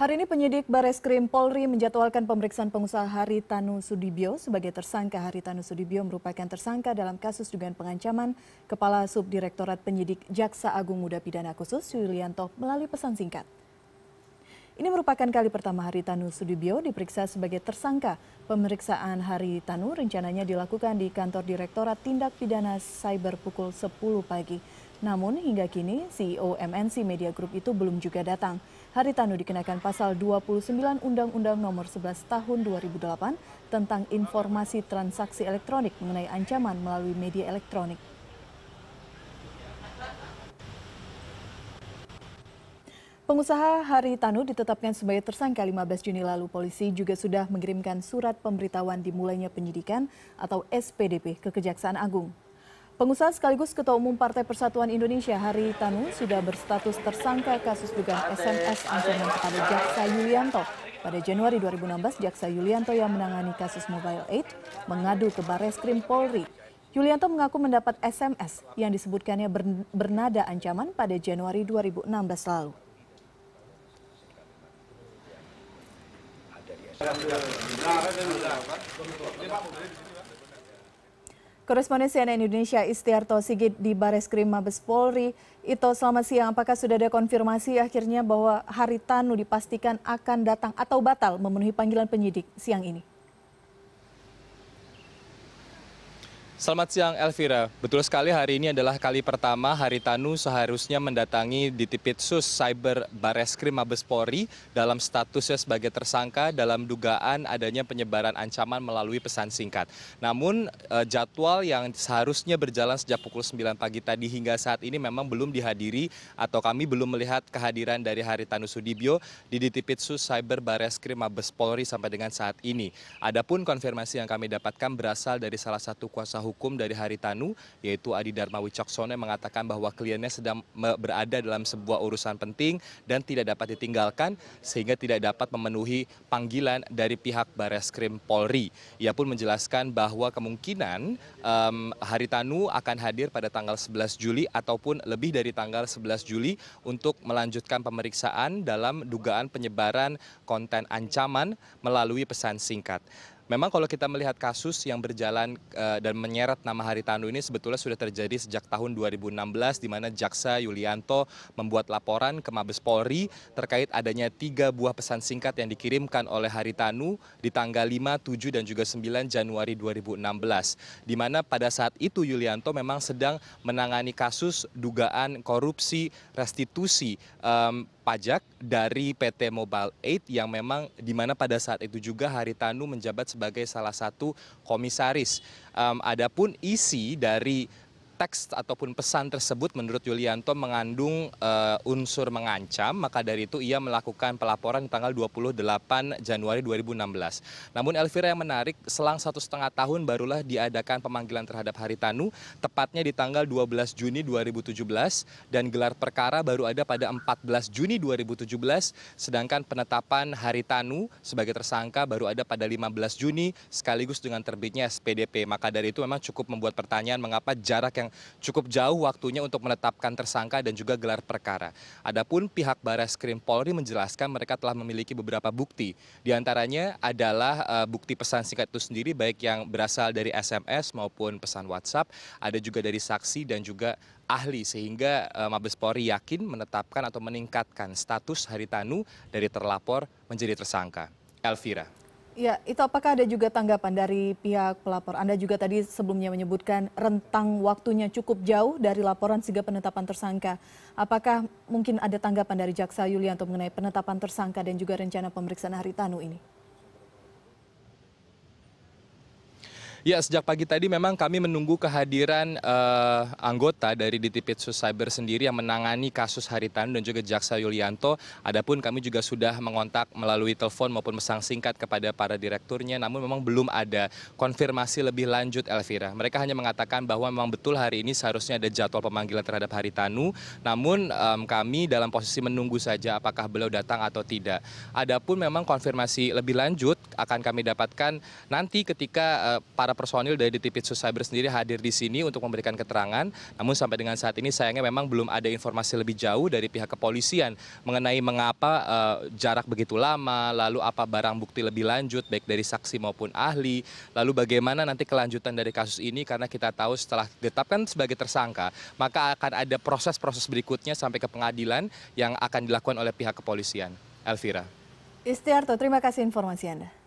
Hari ini penyidik Bareskrim Polri menjadwalkan pemeriksaan pengusaha Haritanu Sudibyo sebagai tersangka. Haritanu Sudibyo merupakan tersangka dalam kasus dugaan pengancaman Kepala Subdirektorat Penyidik Jaksa Agung Muda Pidana Khusus Yulianto melalui pesan singkat. Ini merupakan kali pertama Haritanu Sudibyo diperiksa sebagai tersangka. Pemeriksaan Haritanu rencananya dilakukan di kantor Direktorat Tindak Pidana Cyber pukul 10 pagi. Namun hingga kini CEO MNC Media Group itu belum juga datang. Haritanu dikenakan pasal 29 Undang-Undang Nomor 11 Tahun 2008 tentang informasi transaksi elektronik mengenai ancaman melalui media elektronik. Pengusaha Haritanu ditetapkan sebagai tersangka 15 Juni lalu. Polisi juga sudah mengirimkan surat pemberitahuan dimulainya penyidikan atau SPDP ke Kejaksaan Agung. Pengusaha sekaligus Ketua Umum Partai Persatuan Indonesia Haritanu sudah berstatus tersangka kasus dugaan SMS ancaman kepada Jaksa Yulianto. Pada Januari 2016, Jaksa Yulianto yang menangani kasus Mobile Aid mengadu ke Bareskrim Polri. Yulianto mengaku mendapat SMS yang disebutkannya bernada ancaman pada Januari 2016 lalu. Koresponden CNN Indonesia Istiarto Sigit di Bareskrim Mabes Polri. Ito, selamat siang. Apakah sudah ada konfirmasi akhirnya bahwa Haritanu dipastikan akan datang atau batal memenuhi panggilan penyidik siang ini? Selamat siang Elvira, betul sekali hari ini adalah kali pertama Haritanu seharusnya mendatangi Ditipitsus Cyber Bareskrim Mabes Polri dalam statusnya sebagai tersangka dalam dugaan adanya penyebaran ancaman melalui pesan singkat. Namun jadwal yang seharusnya berjalan sejak pukul 9 pagi tadi hingga saat ini memang belum dihadiri atau kami belum melihat kehadiran dari Haritanu Sudibyo di Ditipitsus Cyber Bareskrim Mabes Polri sampai dengan saat ini. Adapun konfirmasi yang kami dapatkan berasal dari salah satu kuasa hukum dari Haritanu, yaitu Adi Dharma Wicaksono, yang mengatakan bahwa kliennya sedang berada dalam sebuah urusan penting dan tidak dapat ditinggalkan sehingga tidak dapat memenuhi panggilan dari pihak Bareskrim Polri. Ia pun menjelaskan bahwa kemungkinan Haritanu akan hadir pada tanggal 11 Juli ataupun lebih dari tanggal 11 Juli untuk melanjutkan pemeriksaan dalam dugaan penyebaran konten ancaman melalui pesan singkat. Memang kalau kita melihat kasus yang berjalan dan menyeret nama Haritanu ini sebetulnya sudah terjadi sejak tahun 2016 di mana Jaksa Yulianto membuat laporan ke Mabes Polri terkait adanya 3 buah pesan singkat yang dikirimkan oleh Haritanu di tanggal 5, 7 dan juga 9 Januari 2016. Di mana pada saat itu Yulianto memang sedang menangani kasus dugaan korupsi restitusi pajak dari PT Mobile Aid yang memang di mana pada saat itu juga Haritanu menjabat sebagai salah satu komisaris. Adapun isi dari teks ataupun pesan tersebut menurut Yulianto mengandung unsur mengancam, maka dari itu ia melakukan pelaporan di tanggal 28 Januari 2016. Namun Elvira, yang menarik, selang 1,5 tahun barulah diadakan pemanggilan terhadap Haritanu, tepatnya di tanggal 12 Juni 2017 dan gelar perkara baru ada pada 14 Juni 2017, sedangkan penetapan Haritanu sebagai tersangka baru ada pada 15 Juni sekaligus dengan terbitnya SPDP. Maka dari itu memang cukup membuat pertanyaan mengapa jarak yang cukup jauh waktunya untuk menetapkan tersangka dan juga gelar perkara. Adapun pihak Bareskrim Polri menjelaskan mereka telah memiliki beberapa bukti. Di antaranya adalah bukti pesan singkat itu sendiri, baik yang berasal dari SMS maupun pesan WhatsApp, ada juga dari saksi dan juga ahli, sehingga Mabes Polri yakin menetapkan atau meningkatkan status Haritanu dari terlapor menjadi tersangka. Elvira. Ya, itu apakah ada juga tanggapan dari pihak pelapor? Anda juga tadi sebelumnya menyebutkan rentang waktunya cukup jauh dari laporan sehingga penetapan tersangka. Apakah mungkin ada tanggapan dari Jaksa Yulianto mengenai penetapan tersangka dan juga rencana pemeriksaan Haritanu ini? Ya, sejak pagi tadi memang kami menunggu kehadiran anggota dari Ditipitsus Cyber sendiri yang menangani kasus Haritanu dan juga Jaksa Yulianto. Adapun kami juga sudah mengontak melalui telepon maupun pesan singkat kepada para direkturnya, namun memang belum ada konfirmasi lebih lanjut, Elvira. Mereka hanya mengatakan bahwa memang betul hari ini seharusnya ada jadwal pemanggilan terhadap Haritanu, namun kami dalam posisi menunggu saja apakah beliau datang atau tidak. Adapun memang konfirmasi lebih lanjut akan kami dapatkan nanti ketika para para personil dari Ditipitsus Cyber sendiri hadir di sini untuk memberikan keterangan. Namun sampai dengan saat ini sayangnya memang belum ada informasi lebih jauh dari pihak kepolisian mengenai mengapa jarak begitu lama, lalu apa barang bukti lebih lanjut baik dari saksi maupun ahli, lalu bagaimana nanti kelanjutan dari kasus ini, karena kita tahu setelah ditetapkan sebagai tersangka, maka akan ada proses-proses berikutnya sampai ke pengadilan yang akan dilakukan oleh pihak kepolisian. Elvira. Istiarto, terima kasih informasi Anda.